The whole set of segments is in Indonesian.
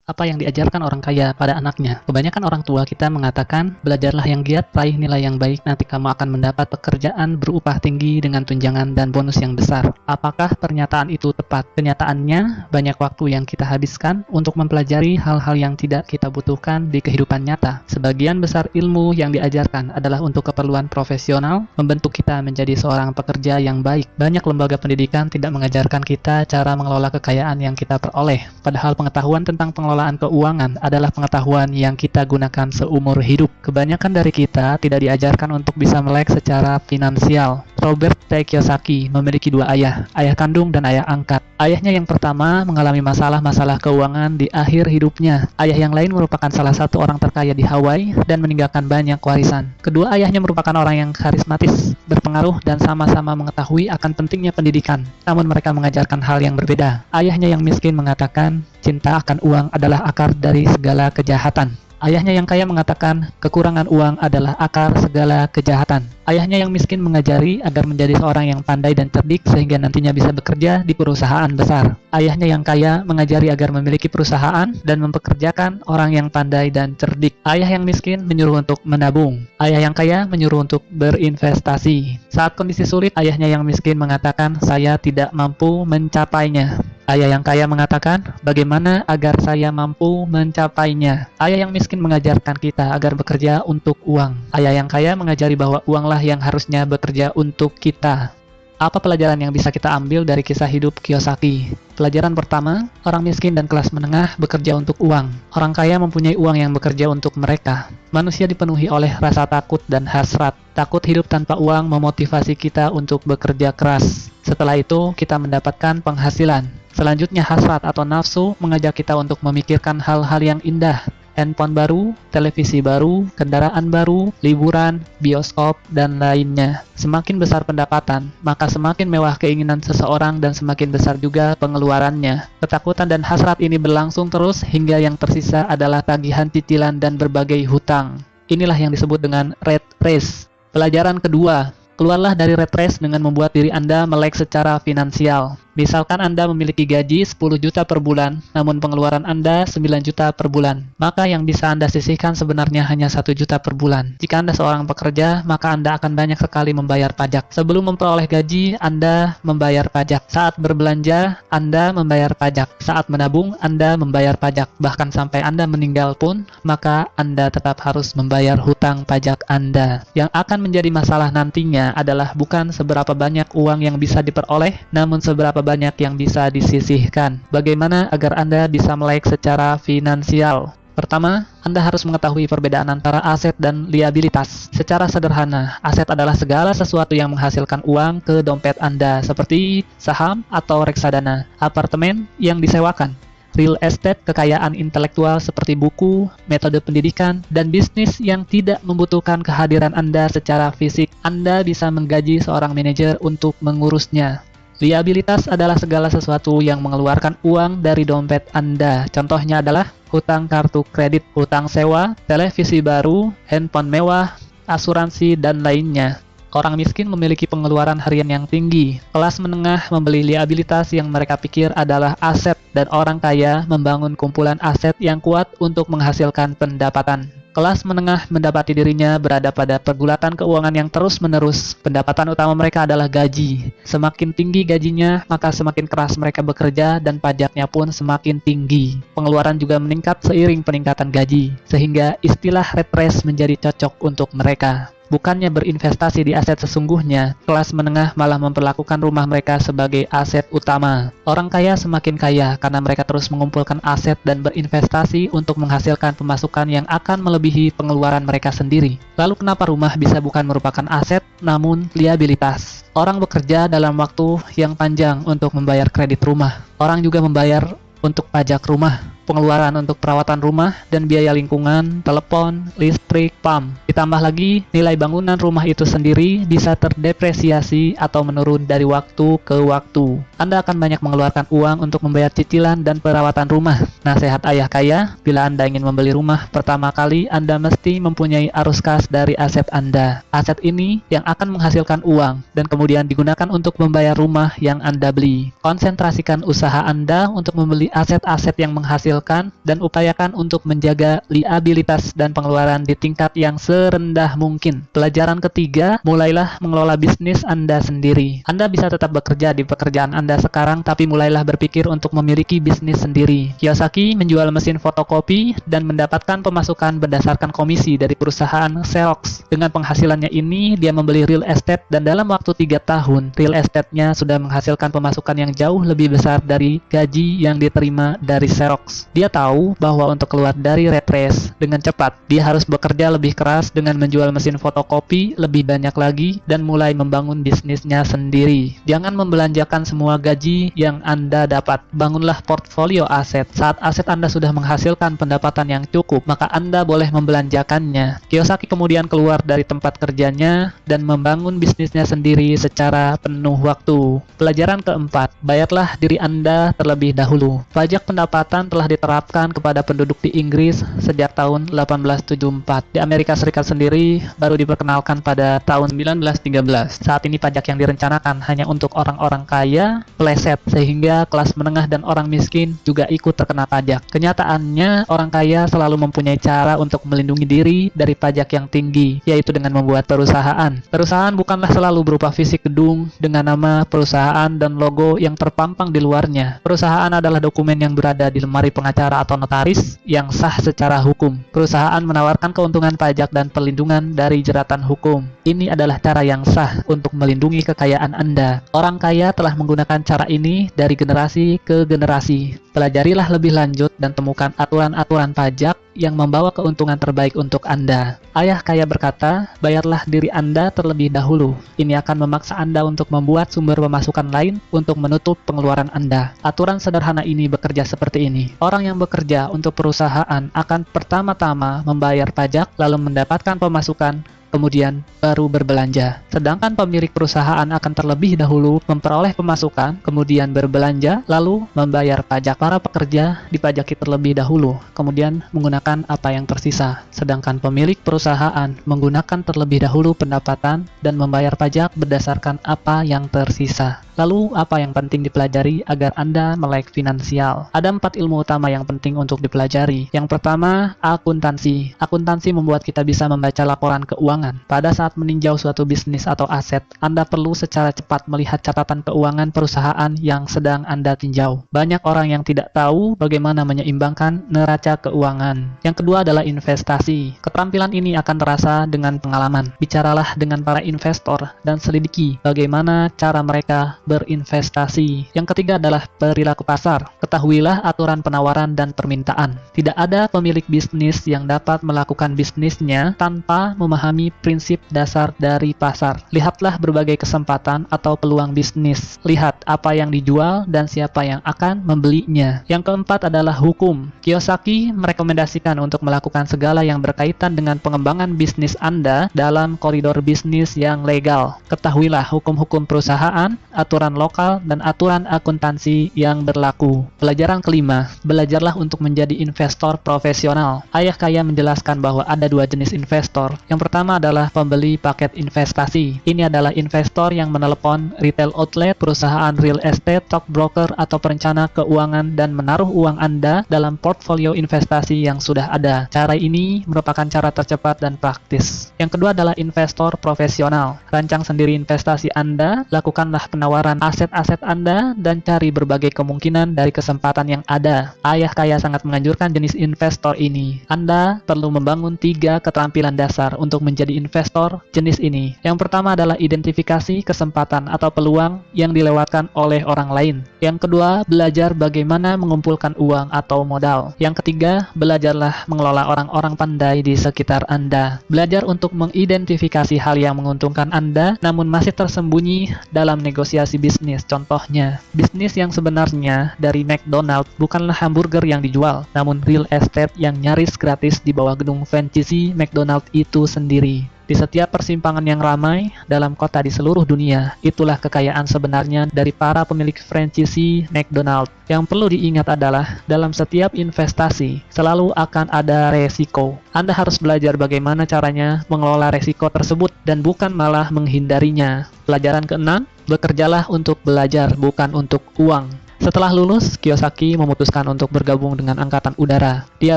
Apa yang diajarkan orang kaya pada anaknya? Kebanyakan orang tua kita mengatakan, belajarlah yang giat, raih nilai yang baik, nanti kamu akan mendapat pekerjaan berupah tinggi dengan tunjangan dan bonus yang besar. Apakah pernyataan itu tepat? Kenyataannya, banyak waktu yang kita habiskan untuk mempelajari hal-hal yang tidak kita butuhkan di kehidupan nyata. Sebagian besar ilmu yang diajarkan adalah untuk keperluan profesional, membentuk kita menjadi seorang pekerja yang baik. Banyak lembaga pendidikan tidak mengajarkan kita cara mengelola kekayaan yang kita peroleh. Padahal pengetahuan tentang pengelolaan keuangan adalah pengetahuan yang kita gunakan seumur hidup. Kebanyakan dari kita tidak diajarkan untuk bisa melek secara finansial. Robert T. Kiyosaki memiliki dua ayah kandung dan ayah angkat. Ayahnya yang pertama mengalami masalah-masalah keuangan di akhir hidupnya. Ayah yang lain merupakan salah satu orang terkaya di Hawaii dan meninggalkan banyak warisan. Kedua ayahnya merupakan orang yang karismatis, berpengaruh, dan sama-sama mengetahui akan pentingnya pendidikan. Namun mereka mengajarkan hal yang berbeda. Ayahnya yang miskin mengatakan, cinta akan uang adalah akar dari segala kejahatan. Ayahnya yang kaya mengatakan, kekurangan uang adalah akar segala kejahatan. Ayahnya yang miskin mengajari agar menjadi seorang yang pandai dan cerdik sehingga nantinya bisa bekerja di perusahaan besar. Ayahnya yang kaya mengajari agar memiliki perusahaan dan mempekerjakan orang yang pandai dan cerdik. Ayah yang miskin menyuruh untuk menabung. Ayah yang kaya menyuruh untuk berinvestasi. Saat kondisi sulit, ayahnya yang miskin mengatakan, saya tidak mampu mencapainya. Ayah yang kaya mengatakan, bagaimana agar saya mampu mencapainya? Ayah yang miskin mengajarkan kita agar bekerja untuk uang. Ayah yang kaya mengajari bahwa uanglah yang harusnya bekerja untuk kita. Apa pelajaran yang bisa kita ambil dari kisah hidup Kiyosaki? Pelajaran pertama, orang miskin dan kelas menengah bekerja untuk uang. Orang kaya mempunyai uang yang bekerja untuk mereka. Manusia dipenuhi oleh rasa takut dan hasrat. Takut hidup tanpa uang memotivasi kita untuk bekerja keras. Setelah itu, kita mendapatkan penghasilan. Selanjutnya, hasrat atau nafsu mengajak kita untuk memikirkan hal-hal yang indah. Handphone baru, televisi baru, kendaraan baru, liburan, bioskop, dan lainnya. Semakin besar pendapatan, maka semakin mewah keinginan seseorang dan semakin besar juga pengeluarannya. Ketakutan dan hasrat ini berlangsung terus hingga yang tersisa adalah tagihan cicilan dan berbagai hutang. Inilah yang disebut dengan rat race. Pelajaran kedua, keluarlah dari rat race dengan membuat diri Anda melek secara finansial. Misalkan Anda memiliki gaji 10 juta per bulan, namun pengeluaran Anda 9 juta per bulan. Maka yang bisa Anda sisihkan sebenarnya hanya 1 juta per bulan. Jika Anda seorang pekerja, maka Anda akan banyak sekali membayar pajak. Sebelum memperoleh gaji, Anda membayar pajak. Saat berbelanja, Anda membayar pajak. Saat menabung, Anda membayar pajak. Bahkan sampai Anda meninggal pun, maka Anda tetap harus membayar hutang pajak Anda. Yang akan menjadi masalah nantinya adalah bukan seberapa banyak uang yang bisa diperoleh, namun seberapa banyak yang bisa disisihkan. Bagaimana agar Anda bisa melek secara finansial? Pertama, Anda harus mengetahui perbedaan antara aset dan liabilitas. Secara sederhana, aset adalah segala sesuatu yang menghasilkan uang ke dompet Anda, seperti saham atau reksadana, apartemen yang disewakan, real estate, kekayaan intelektual seperti buku, metode pendidikan, dan bisnis yang tidak membutuhkan kehadiran Anda secara fisik. Anda bisa menggaji seorang manajer untuk mengurusnya. Liabilitas adalah segala sesuatu yang mengeluarkan uang dari dompet Anda. Contohnya adalah hutang kartu kredit, hutang sewa, televisi baru, handphone mewah, asuransi, dan lainnya. Orang miskin memiliki pengeluaran harian yang tinggi. Kelas menengah membeli liabilitas yang mereka pikir adalah aset, dan orang kaya membangun kumpulan aset yang kuat untuk menghasilkan pendapatan. Kelas menengah mendapati dirinya berada pada pergulatan keuangan yang terus-menerus. Pendapatan utama mereka adalah gaji. Semakin tinggi gajinya, maka semakin keras mereka bekerja dan pajaknya pun semakin tinggi. Pengeluaran juga meningkat seiring peningkatan gaji, sehingga istilah rat race menjadi cocok untuk mereka. Bukannya berinvestasi di aset sesungguhnya, kelas menengah malah memperlakukan rumah mereka sebagai aset utama. Orang kaya semakin kaya karena mereka terus mengumpulkan aset dan berinvestasi untuk menghasilkan pemasukan yang akan melebihi pengeluaran mereka sendiri. Lalu kenapa rumah bisa bukan merupakan aset, namun liabilitas? Orang bekerja dalam waktu yang panjang untuk membayar kredit rumah. Orang juga membayar untuk pajak rumah, pengeluaran untuk perawatan rumah, dan biaya lingkungan, telepon, listrik, PAM. Ditambah lagi, nilai bangunan rumah itu sendiri bisa terdepresiasi atau menurun dari waktu ke waktu. Anda akan banyak mengeluarkan uang untuk membayar cicilan dan perawatan rumah. Nasihat ayah kaya, bila Anda ingin membeli rumah, pertama kali Anda mesti mempunyai arus kas dari aset Anda. Aset ini yang akan menghasilkan uang dan kemudian digunakan untuk membayar rumah yang Anda beli. Konsentrasikan usaha Anda untuk membeli aset-aset yang menghasilkan dan upayakan untuk menjaga liabilitas dan pengeluaran di tingkat yang serendah mungkin. Pelajaran ketiga, mulailah mengelola bisnis Anda sendiri. Anda bisa tetap bekerja di pekerjaan Anda sekarang, tapi mulailah berpikir untuk memiliki bisnis sendiri. Kiyosaki menjual mesin fotokopi dan mendapatkan pemasukan berdasarkan komisi dari perusahaan Xerox. Dengan penghasilannya ini, dia membeli real estate dan dalam waktu 3 tahun, real estate-nya sudah menghasilkan pemasukan yang jauh lebih besar dari gaji yang diterima dari Xerox. Dia tahu bahwa untuk keluar dari rat race dengan cepat, dia harus bekerja lebih keras dengan menjual mesin fotokopi lebih banyak lagi dan mulai membangun bisnisnya sendiri. Jangan membelanjakan semua gaji yang Anda dapat. Bangunlah portfolio aset. Saat aset Anda sudah menghasilkan pendapatan yang cukup, maka Anda boleh membelanjakannya. Kiyosaki kemudian keluar dari tempat kerjanya dan membangun bisnisnya sendiri secara penuh waktu. Pelajaran keempat, bayarlah diri Anda terlebih dahulu. Pajak pendapatan telah diterapkan kepada penduduk di Inggris sejak tahun 1874. Di Amerika Serikat sendiri baru diperkenalkan pada tahun 1913. Saat ini pajak yang direncanakan hanya untuk orang-orang kaya, peleset, sehingga kelas menengah dan orang miskin juga ikut terkena pajak. Kenyataannya, orang kaya selalu mempunyai cara untuk melindungi diri dari pajak yang tinggi, yaitu dengan membuat perusahaan. Perusahaan bukanlah selalu berupa fisik gedung dengan nama perusahaan dan logo yang terpampang di luarnya. Perusahaan adalah dokumen yang berada di lemari pengacara atau notaris yang sah secara hukum. Perusahaan menawarkan keuntungan pajak dan perlindungan dari jeratan hukum. Ini adalah cara yang sah untuk melindungi kekayaan Anda. Orang kaya telah menggunakan cara ini dari generasi ke generasi. Pelajarilah lebih lanjut dan temukan aturan-aturan pajak yang membawa keuntungan terbaik untuk Anda. Ayah kaya berkata, bayarlah diri Anda terlebih dahulu. Ini akan memaksa Anda untuk membuat sumber pemasukan lain untuk menutup pengeluaran Anda. Aturan sederhana ini bekerja seperti ini. Orang yang bekerja untuk perusahaan akan pertama-tama membayar pajak, lalu mendapatkan pemasukan, kemudian baru berbelanja. Sedangkan pemilik perusahaan akan terlebih dahulu memperoleh pemasukan, kemudian berbelanja, lalu membayar pajak. Para pekerja dipajaki terlebih dahulu, kemudian menggunakan apa yang tersisa. Sedangkan pemilik perusahaan menggunakan terlebih dahulu pendapatan dan membayar pajak berdasarkan apa yang tersisa. Lalu, apa yang penting dipelajari agar Anda melek finansial? Ada 4 ilmu utama yang penting untuk dipelajari. Yang pertama, akuntansi. Akuntansi membuat kita bisa membaca laporan keuangan. Pada saat meninjau suatu bisnis atau aset, Anda perlu secara cepat melihat catatan keuangan perusahaan yang sedang Anda tinjau. Banyak orang yang tidak tahu bagaimana menyeimbangkan neraca keuangan. Yang kedua adalah investasi. Keterampilan ini akan terasa dengan pengalaman. Bicaralah dengan para investor dan selidiki bagaimana cara mereka berinvestasi. Yang ketiga adalah perilaku pasar. Ketahuilah aturan penawaran dan permintaan. Tidak ada pemilik bisnis yang dapat melakukan bisnisnya tanpa memahami prinsip dasar dari pasar. Lihatlah berbagai kesempatan atau peluang bisnis. Lihat apa yang dijual dan siapa yang akan membelinya. Yang keempat adalah hukum. Kiyosaki merekomendasikan untuk melakukan segala yang berkaitan dengan pengembangan bisnis Anda dalam koridor bisnis yang legal. Ketahuilah hukum-hukum perusahaan, aturan lokal, dan aturan akuntansi yang berlaku. Pelajaran kelima, belajarlah untuk menjadi investor profesional. Ayah kaya menjelaskan bahwa ada 2 jenis investor. Yang pertama adalah pembeli paket investasi. Ini adalah investor yang menelepon retail outlet, perusahaan real estate, stockbroker, atau perencana keuangan dan menaruh uang Anda dalam portfolio investasi yang sudah ada. Cara ini merupakan cara tercepat dan praktis. Yang kedua adalah investor profesional. Rancang sendiri investasi Anda, lakukanlah penawaran aset-aset Anda, dan cari berbagai kemungkinan dari kesempatan yang ada. Ayah kaya sangat menganjurkan jenis investor ini. Anda perlu membangun 3 keterampilan dasar untuk menjadi menjadi investor jenis ini. Yang pertama adalah identifikasi kesempatan atau peluang yang dilewatkan oleh orang lain. Yang kedua, belajar bagaimana mengumpulkan uang atau modal. Yang ketiga, belajarlah mengelola orang-orang pandai di sekitar Anda. Belajar untuk mengidentifikasi hal yang menguntungkan Anda, namun masih tersembunyi dalam negosiasi bisnis. Contohnya, bisnis yang sebenarnya dari McDonald's bukanlah hamburger yang dijual, namun real estate yang nyaris gratis di bawah gedung franchise McDonald's itu sendiri. Di setiap persimpangan yang ramai dalam kota di seluruh dunia, itulah kekayaan sebenarnya dari para pemilik franchise McDonald's. Yang perlu diingat adalah, dalam setiap investasi, selalu akan ada resiko. Anda harus belajar bagaimana caranya mengelola resiko tersebut, dan bukan malah menghindarinya. Pelajaran keenam, bekerjalah untuk belajar, bukan untuk uang. Setelah lulus, Kiyosaki memutuskan untuk bergabung dengan Angkatan Udara. Dia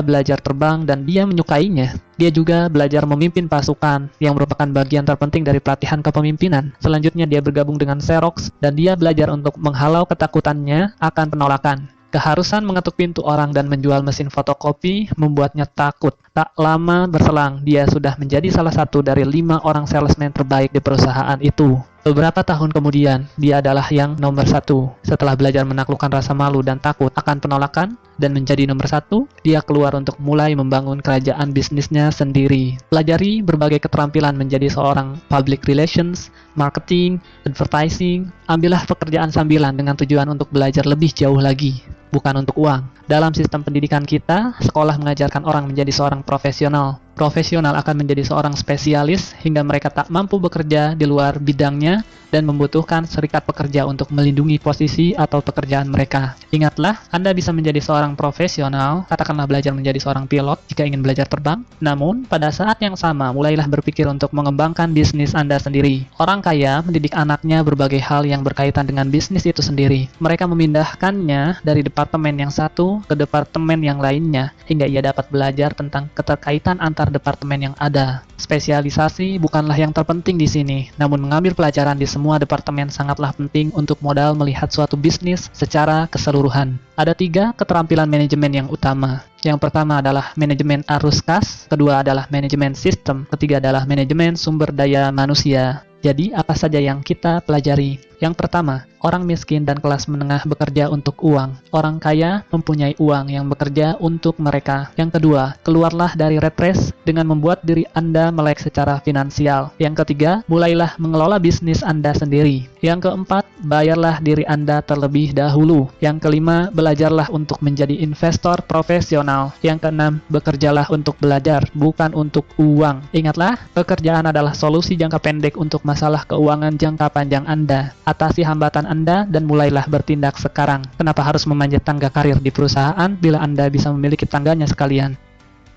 belajar terbang dan dia menyukainya. Dia juga belajar memimpin pasukan, yang merupakan bagian terpenting dari pelatihan kepemimpinan. Selanjutnya dia bergabung dengan Xerox, dan dia belajar untuk menghalau ketakutannya akan penolakan. Keharusan mengetuk pintu orang dan menjual mesin fotokopi membuatnya takut. Tak lama berselang, dia sudah menjadi salah satu dari 5 orang salesman terbaik di perusahaan itu. Beberapa tahun kemudian, dia adalah yang nomor 1. Setelah belajar menaklukkan rasa malu dan takut akan penolakan, dan menjadi nomor 1, dia keluar untuk mulai membangun kerajaan bisnisnya sendiri. Pelajari berbagai keterampilan menjadi seorang public relations, marketing, advertising. Ambillah pekerjaan sambilan dengan tujuan untuk belajar lebih jauh lagi, bukan untuk uang. Dalam sistem pendidikan kita, sekolah mengajarkan orang menjadi seorang profesional. Profesional akan menjadi seorang spesialis hingga mereka tak mampu bekerja di luar bidangnya dan membutuhkan serikat pekerja untuk melindungi posisi atau pekerjaan mereka. Ingatlah, Anda bisa menjadi seorang profesional, katakanlah belajar menjadi seorang pilot jika ingin belajar terbang. Namun, pada saat yang sama, mulailah berpikir untuk mengembangkan bisnis Anda sendiri. Orang kaya mendidik anaknya berbagai hal yang berkaitan dengan bisnis itu sendiri. Mereka memindahkannya dari departemen yang satu ke departemen yang lainnya, hingga ia dapat belajar tentang keterkaitan antar departemen yang ada. Spesialisasi bukanlah yang terpenting di sini, namun mengambil pelajaran di semua departemen sangatlah penting untuk modal melihat suatu bisnis secara keseluruhan. Ada 3 keterampilan manajemen yang utama. Yang pertama adalah manajemen arus kas, kedua adalah manajemen sistem, ketiga adalah manajemen sumber daya manusia. Jadi, apa saja yang kita pelajari? Yang pertama, orang miskin dan kelas menengah bekerja untuk uang. Orang kaya mempunyai uang yang bekerja untuk mereka. Yang kedua, keluarlah dari rat race dengan membuat diri Anda melek secara finansial. Yang ketiga, mulailah mengelola bisnis Anda sendiri. Yang keempat, bayarlah diri Anda terlebih dahulu. Yang kelima, belajarlah untuk menjadi investor profesional. Yang keenam, bekerjalah untuk belajar, bukan untuk uang. Ingatlah, pekerjaan adalah solusi jangka pendek untuk masalah keuangan jangka panjang Anda. Atasi hambatan Anda dan mulailah bertindak sekarang. Kenapa harus memanjat tangga karir di perusahaan bila Anda bisa memiliki tangganya sekalian?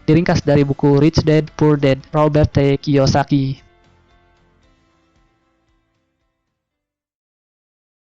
Diringkas dari buku Rich Dad Poor Dad, Robert T. Kiyosaki.